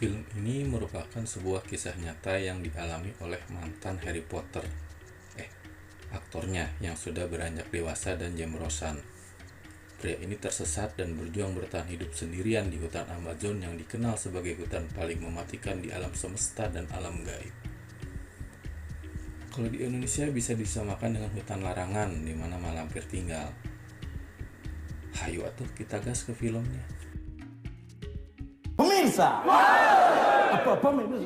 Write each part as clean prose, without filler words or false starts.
Film ini merupakan sebuah kisah nyata yang dialami oleh mantan Harry Potter. Aktornya yang sudah beranjak dewasa dan jam-rosan. Pria ini tersesat dan berjuang bertahan hidup sendirian di hutan Amazon yang dikenal sebagai hutan paling mematikan di alam semesta dan alam gaib. Kalau di Indonesia bisa disamakan dengan hutan larangan di mana malampir tinggal. Hayu atuh kita gas ke filmnya. Pemirsa, apa pemirsa?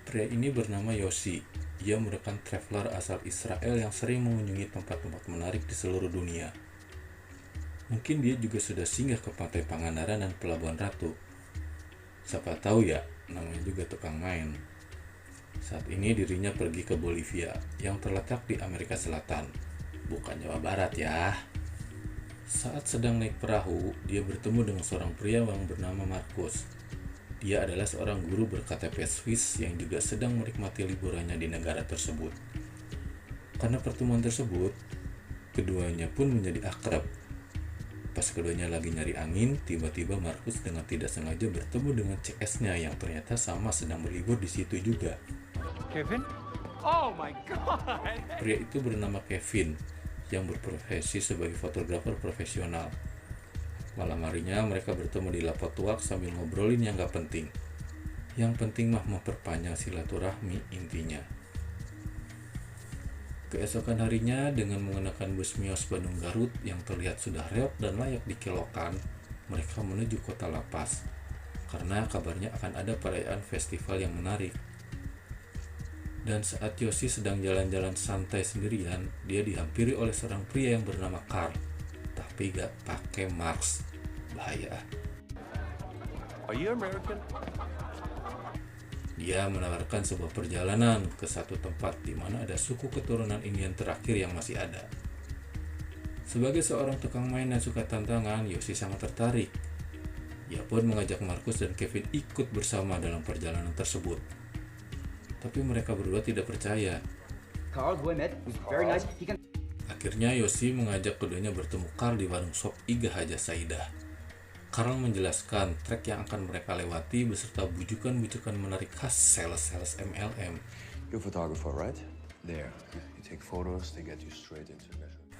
Pria ini bernama Yoshi. Ia merupakan traveler asal Israel yang sering mengunjungi tempat-tempat menarik di seluruh dunia. Mungkin dia juga sudah singgah ke pantai Pangandaran dan Pelabuhan Ratu. Siapa tahu ya, namanya juga tukang main. Saat ini dirinya pergi ke Bolivia yang terletak di Amerika Selatan, bukan Jawa Barat ya. Saat sedang naik perahu, dia bertemu dengan seorang pria yang bernama Markus. Dia adalah seorang guru berKTP Swiss yang juga sedang menikmati liburannya di negara tersebut. Karena pertemuan tersebut, keduanya pun menjadi akrab. Pas keduanya lagi nyari angin, tiba-tiba Markus dengan tidak sengaja bertemu dengan CS-nya yang ternyata sama sedang berlibur di situ juga. Kevin? Oh my god! Pria itu bernama Kevin, yang berprofesi sebagai fotografer profesional. Malam harinya mereka bertemu di Lapotuak sambil ngobrolin yang gak penting. Yang penting mah memperpanjang silaturahmi intinya. Keesokan harinya dengan menggunakan bus Mios Bandung Garut yang terlihat sudah reot dan layak dikelokan, mereka menuju kota La Paz. Karena kabarnya akan ada perayaan festival yang menarik. Dan saat Yoshi sedang jalan-jalan santai sendirian, dia dihampiri oleh seorang pria yang bernama Carl. Tapi gak pakai mask. Bahaya. Are you American? Dia menawarkan sebuah perjalanan ke satu tempat di mana ada suku keturunan Indian terakhir yang masih ada. Sebagai seorang tukang main dan suka tantangan, Yoshi sangat tertarik. Ia pun mengajak Markus dan Kevin ikut bersama dalam perjalanan tersebut. Tapi mereka berdua tidak percaya. Carl, who I met, was very nice. He can. Akhirnya Yoshi mengajak keduanya bertemu Carl di warung sop Iga Haja Saidah. Carl menjelaskan trek yang akan mereka lewati beserta bujukan-bujukan menarik khas sales-sales MLM. You're a photographer, right? There. You take photos, they get you straight into measurement.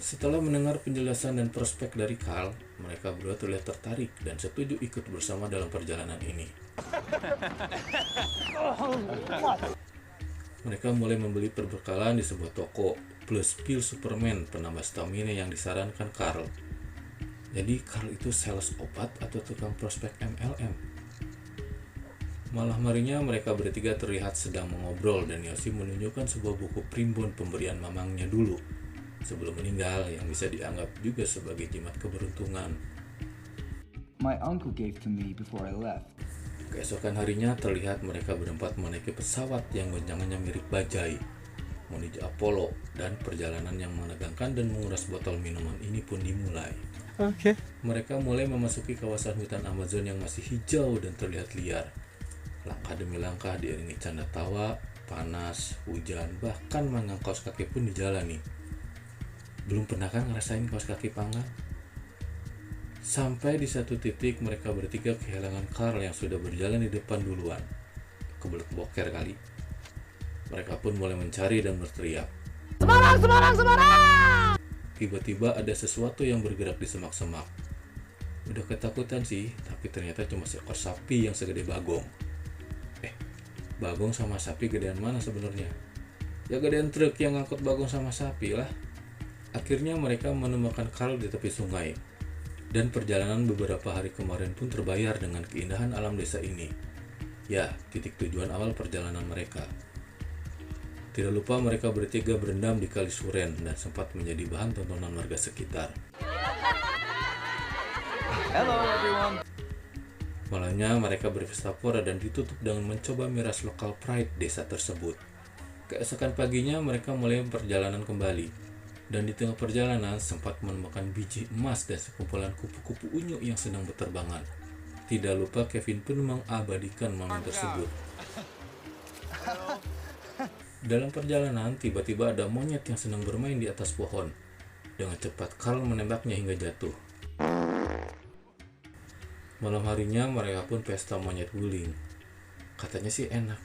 Setelah mendengar penjelasan dan prospek dari Carl, mereka berdua terlihat tertarik dan setuju ikut bersama dalam perjalanan ini. Mereka mulai membeli perbekalan di sebuah toko plus pil Superman penambah stamina yang disarankan Carl. Jadi Carl itu sales obat atau tukang prospek MLM? Malam harinya mereka bertiga terlihat sedang mengobrol dan Yoshi menunjukkan sebuah buku primbon pemberian mamangnya dulu sebelum meninggal yang bisa dianggap juga sebagai jimat keberuntungan. My uncle gave to me before I left. Keesokan harinya terlihat mereka berempat menaiki pesawat yang goncangannya mirip bajai menuju Apollo, dan perjalanan yang menegangkan dan menguras botol minuman ini pun dimulai. Mereka mulai memasuki kawasan hutan Amazon yang masih hijau dan terlihat liar. Langkah demi langkah diiringi canda tawa, panas, hujan, bahkan manggang kaos kaki pun dijalani. Belum pernah kan ngerasain kaos kaki panggang? Sampai di satu titik mereka bertiga kehilangan Carl yang sudah berjalan di depan duluan. Kebelet boker kali. Mereka pun mulai mencari dan berteriak. Semarang! Tiba-tiba ada sesuatu yang bergerak di semak-semak. Udah ketakutan sih, tapi ternyata cuma seekor sapi yang segede bagong. Bagong sama sapi gedean mana sebenarnya? Ya gedean truk yang ngangkut bagong sama sapi lah. Akhirnya mereka menemukan Carl di tepi sungai. Dan perjalanan beberapa hari kemarin pun terbayar dengan keindahan alam desa ini. Ya, titik tujuan awal perjalanan mereka. Tidak lupa mereka bertiga berendam di Kali Suren dan sempat menjadi bahan tontonan warga sekitar. Hello, everyone. Malamnya mereka berpesta pora dan ditutup dengan mencoba miras lokal pride desa tersebut. Keesokan paginya mereka mulai perjalanan kembali. Dan di tengah perjalanan sempat menemukan biji emas dan sekumpulan kupu-kupu unyu yang sedang berterbangan. Tidak lupa Kevin pun mengabadikan momen tersebut. Dalam perjalanan, tiba-tiba ada monyet yang sedang bermain di atas pohon. Dengan cepat, Carl menembaknya hingga jatuh. Malam harinya, mereka pun pesta monyet guling. Katanya sih enak.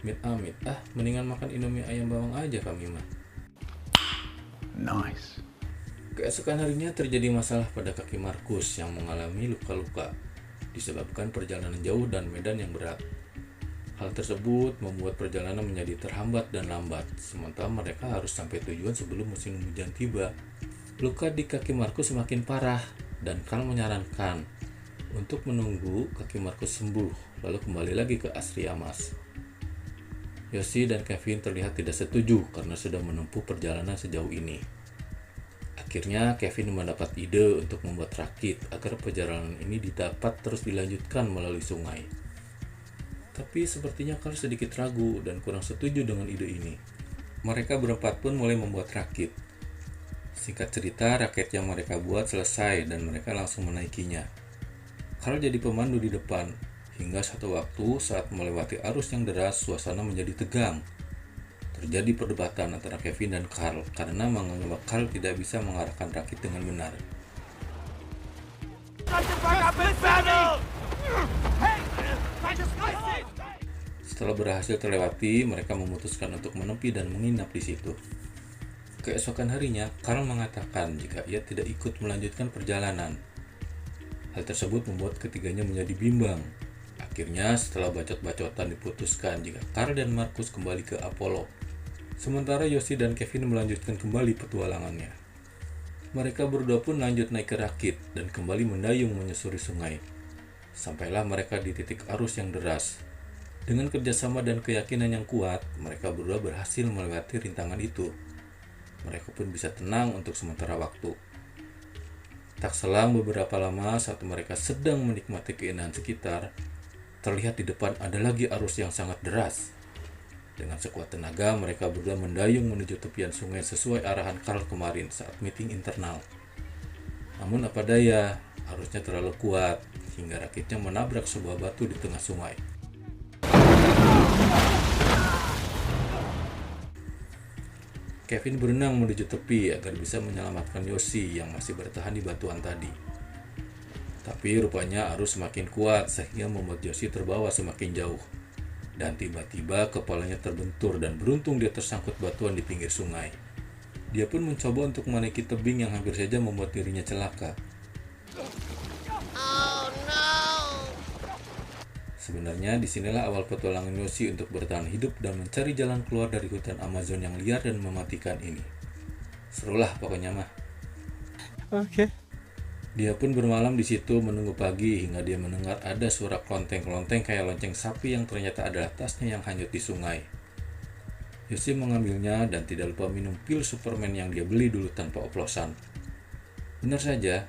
Amit-amit, mendingan makan Indomie ayam bawang aja kami mah. Nice. Keesokan harinya terjadi masalah pada kaki Markus yang mengalami luka-luka disebabkan perjalanan jauh dan medan yang berat. Hal tersebut membuat perjalanan menjadi terhambat dan lambat, sementara mereka harus sampai tujuan sebelum musim hujan tiba. Luka di kaki Markus semakin parah, dan Carl menyarankan untuk menunggu kaki Markus sembuh, lalu kembali lagi ke Astriamas. Yossi dan Kevin terlihat tidak setuju karena sudah menempuh perjalanan sejauh ini. Akhirnya Kevin mendapat ide untuk membuat rakit agar perjalanan ini dapat terus dilanjutkan melalui sungai. Tapi sepertinya Carl sedikit ragu dan kurang setuju dengan ide ini. Mereka berempat pun mulai membuat rakit. Singkat cerita, rakit yang mereka buat selesai dan mereka langsung menaikinya. Carl jadi pemandu di depan, hingga satu waktu saat melewati arus yang deras, suasana menjadi tegang. Terjadi perdebatan antara Kevin dan Carl karena menganggap Carl tidak bisa mengarahkan rakit dengan benar. Setelah berhasil terlewati, mereka memutuskan untuk menepi dan menginap di situ. Keesokan harinya, Carl mengatakan jika ia tidak ikut melanjutkan perjalanan. Hal tersebut membuat ketiganya menjadi bimbang. Akhirnya, setelah bacot-bacotan diputuskan jika Carl dan Markus kembali ke Apollo. Sementara Yossi dan Kevin melanjutkan kembali petualangannya. Mereka berdua pun lanjut naik ke rakit dan kembali mendayung menyusuri sungai. Sampailah mereka di titik arus yang deras. Dengan kerjasama dan keyakinan yang kuat, mereka berdua berhasil melewati rintangan itu. Mereka pun bisa tenang untuk sementara waktu. Tak selang beberapa lama saat mereka sedang menikmati keindahan sekitar, terlihat di depan ada lagi arus yang sangat deras. Dengan sekuat tenaga, mereka berdua mendayung menuju tepian sungai sesuai arahan Carl kemarin saat meeting internal. Namun apa daya, arusnya terlalu kuat hingga rakitnya menabrak sebuah batu di tengah sungai. Kevin berenang menuju tepi agar bisa menyelamatkan Yossi yang masih bertahan di batuan tadi. Tapi rupanya arus semakin kuat sehingga membuat Yossi terbawa semakin jauh. Dan tiba-tiba kepalanya terbentur dan beruntung dia tersangkut batuan di pinggir sungai. Dia pun mencoba untuk menaiki tebing yang hampir saja membuat dirinya celaka. Sebenarnya disinilah awal petualangan Yossi untuk bertahan hidup dan mencari jalan keluar dari hutan Amazon yang liar dan mematikan ini. Serulah pokoknya mah. Oke. Dia pun bermalam di situ menunggu pagi hingga dia mendengar ada suara klonteng-klonteng kayak lonceng sapi yang ternyata adalah tasnya yang hanyut di sungai. Yossi mengambilnya dan tidak lupa minum pil Superman yang dia beli dulu tanpa oplosan. Benar saja,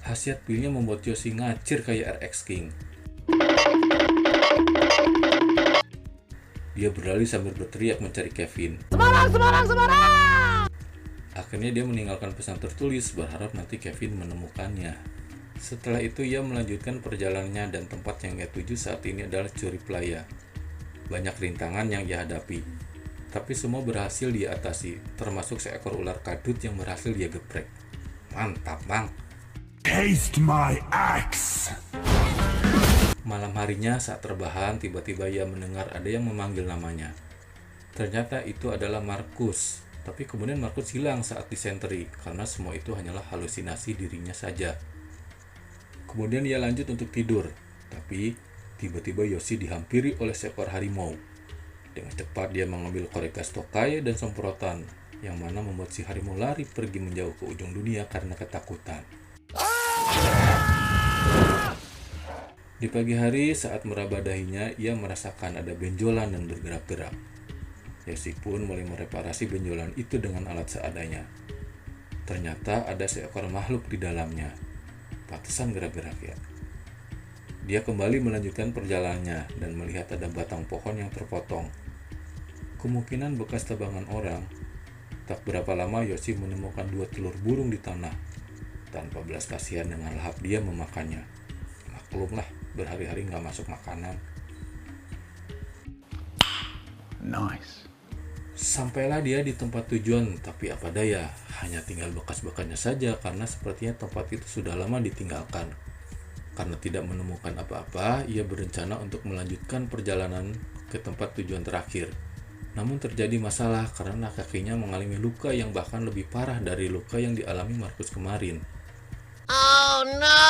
khasiat pilnya membuat Yossi ngacir kayak RX King. Dia berlari sambil berteriak mencari Kevin. Semarang! Akhirnya dia meninggalkan pesan tertulis berharap nanti Kevin menemukannya. Setelah itu ia melanjutkan perjalanannya dan tempat yang ia tuju saat ini adalah Curi Playa. Banyak rintangan yang ia hadapi, tapi semua berhasil dia atasi, termasuk seekor ular kadut yang berhasil dia geprek. Mantap bang! Taste my axe! Malam harinya saat terbahan, tiba-tiba ia mendengar ada yang memanggil namanya. Ternyata itu adalah Markus. Tapi kemudian Markus hilang saat disenteri, karena semua itu hanyalah halusinasi dirinya saja. Kemudian ia lanjut untuk tidur, tapi tiba-tiba Yossi dihampiri oleh seekor harimau. Dengan cepat dia mengambil korek gas tokai dan semprotan, yang mana membuat si harimau lari pergi menjauh ke ujung dunia karena ketakutan. Di pagi hari saat meraba dahinya, ia merasakan ada benjolan dan bergerak-gerak. Yossi pun mulai mereparasi benjolan itu dengan alat seadanya. Ternyata ada seekor makhluk di dalamnya. Pantesan gerak-gerak ya. Dia kembali melanjutkan perjalanannya dan melihat ada batang pohon yang terpotong. Kemungkinan bekas tebangan orang. Tak berapa lama Yossi menemukan 2 telur burung di tanah. Tanpa belas kasihan dengan lahap dia memakannya. Maklumlah, berhari-hari nggak masuk makanan. Nice. Sampailah dia di tempat tujuan, tapi apa daya, hanya tinggal bekas-bekasnya saja karena sepertinya tempat itu sudah lama ditinggalkan. Karena tidak menemukan apa-apa, ia berencana untuk melanjutkan perjalanan ke tempat tujuan terakhir. Namun terjadi masalah karena kakinya mengalami luka yang bahkan lebih parah dari luka yang dialami Markus kemarin. Oh no!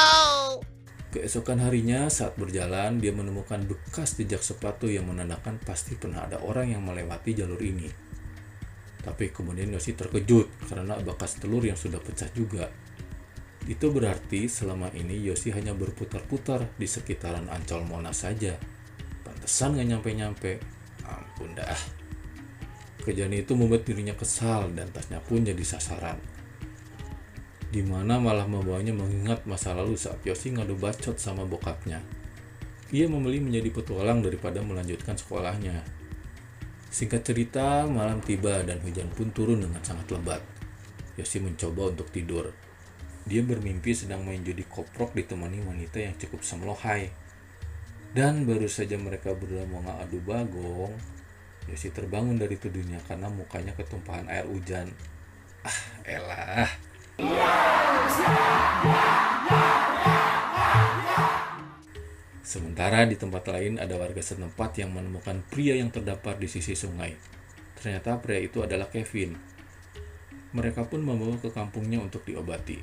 Keesokan harinya saat berjalan, dia menemukan bekas jejak sepatu yang menandakan pasti pernah ada orang yang melewati jalur ini. Tapi kemudian Yoshi terkejut karena bekas telur yang sudah pecah juga. Itu berarti selama ini Yoshi hanya berputar-putar di sekitaran Ancol Monas saja. Pantesan gak nyampe-nyampe. Ampun dah. Kejadian itu membuat dirinya kesal dan tasnya pun jadi sasaran. Dimana malah membawanya mengingat masa lalu saat Yoshi ngadu bacot sama bokapnya. Ia memilih menjadi petualang daripada melanjutkan sekolahnya. Singkat cerita, malam tiba dan hujan pun turun dengan sangat lebat. Yoshi mencoba untuk tidur. Dia bermimpi sedang main judi koprok ditemani wanita yang cukup semlohai. Dan baru saja mereka berdua mau ngadu bagong, Yoshi terbangun dari tidurnya karena mukanya ketumpahan air hujan. Elah. Sementara di tempat lain ada warga setempat yang menemukan pria yang terdampar di sisi sungai. Ternyata pria itu adalah Kevin. Mereka pun membawa ke kampungnya untuk diobati.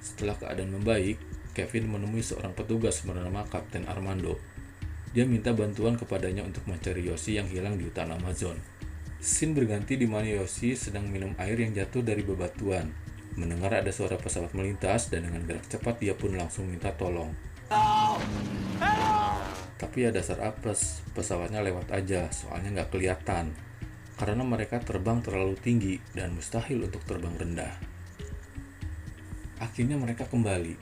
Setelah keadaan membaik, Kevin menemui seorang petugas bernama Kapten Armando. Dia minta bantuan kepadanya untuk mencari Yoshi yang hilang di hutan Amazon. Scene berganti di mana Yoshi sedang minum air yang jatuh dari bebatuan. Mendengar ada suara pesawat melintas dan dengan gerak cepat dia pun langsung minta tolong. Tapi ya dasar apes, pesawatnya lewat aja soalnya nggak kelihatan. Karena mereka terbang terlalu tinggi dan mustahil untuk terbang rendah. Akhirnya mereka kembali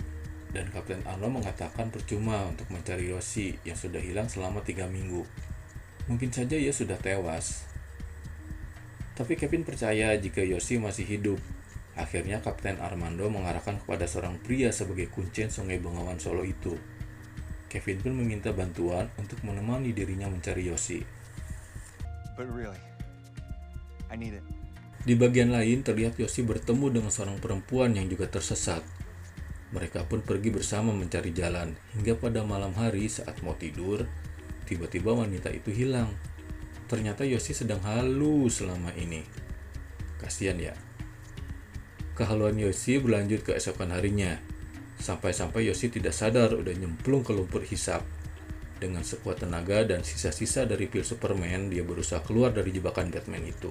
dan Kapten Arno mengatakan percuma untuk mencari Yoshi yang sudah hilang selama 3 minggu. Mungkin saja ia sudah tewas. Tapi Kevin percaya jika Yoshi masih hidup. Akhirnya Kapten Armando mengarahkan kepada seorang pria sebagai kuncen Sungai Bengawan Solo itu. Kevin pun meminta bantuan untuk menemani dirinya mencari Yoshi. But really, I need it. Di bagian lain terlihat Yoshi bertemu dengan seorang perempuan yang juga tersesat. Mereka pun pergi bersama mencari jalan hingga pada malam hari saat mau tidur, tiba-tiba wanita itu hilang. Ternyata Yoshi sedang halu selama ini. Kasian ya. Kehaluan Yoshi berlanjut ke esokan harinya. Sampai-sampai Yoshi tidak sadar udah nyemplung ke lumpur hisap. Dengan sekuat tenaga dan sisa-sisa dari pil Superman, dia berusaha keluar dari jebakan Batman itu.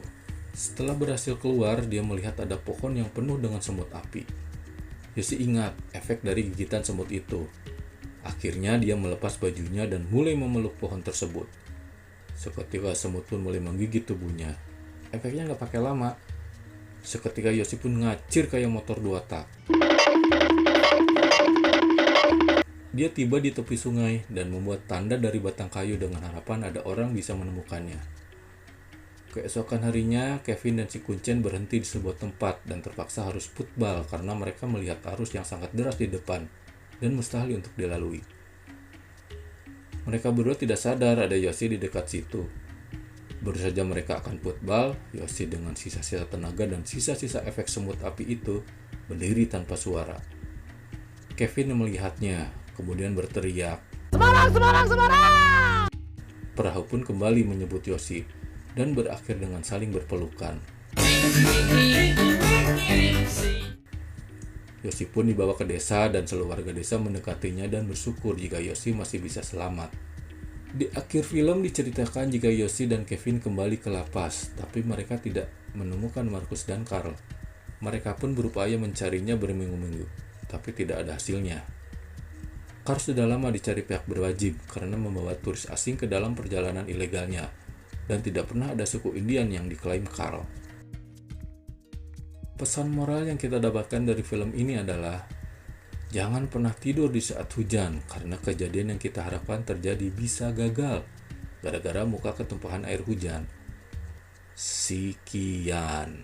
Setelah berhasil keluar, dia melihat ada pohon yang penuh dengan semut api. Yoshi ingat efek dari gigitan semut itu. Akhirnya dia melepas bajunya dan mulai memeluk pohon tersebut. Seketika semut pun mulai menggigit tubuhnya. Efeknya nggak pakai lama. Seketika Yoshi pun ngacir kayak motor 2 tak. Dia tiba di tepi sungai dan membuat tanda dari batang kayu dengan harapan ada orang bisa menemukannya. Keesokan harinya, Kevin dan si kuncen berhenti di sebuah tempat dan terpaksa harus putbal karena mereka melihat arus yang sangat deras di depan dan mustahil untuk dilalui. Mereka berdua tidak sadar ada Yoshi di dekat situ. Baru saja mereka akan putbal, Yoshi dengan sisa-sisa tenaga dan sisa-sisa efek semut api itu berdiri tanpa suara. Kevin melihatnya, kemudian berteriak. Semarang, Semarang, Semarang! Perahu pun kembali menyebut Yoshi dan berakhir dengan saling berpelukan. Yoshi pun dibawa ke desa dan seluruh warga desa mendekatinya dan bersyukur jika Yoshi masih bisa selamat. Di akhir film diceritakan jika Yoshi dan Kevin kembali ke lapas, tapi mereka tidak menemukan Markus dan Carl. Mereka pun berupaya mencarinya berminggu-minggu, tapi tidak ada hasilnya. Carl sudah lama dicari pihak berwajib karena membawa turis asing ke dalam perjalanan ilegalnya, dan tidak pernah ada suku Indian yang diklaim Carl. Pesan moral yang kita dapatkan dari film ini adalah jangan pernah tidur di saat hujan karena kejadian yang kita harapkan terjadi bisa gagal gara-gara muka ketumpahan air hujan. Sekian.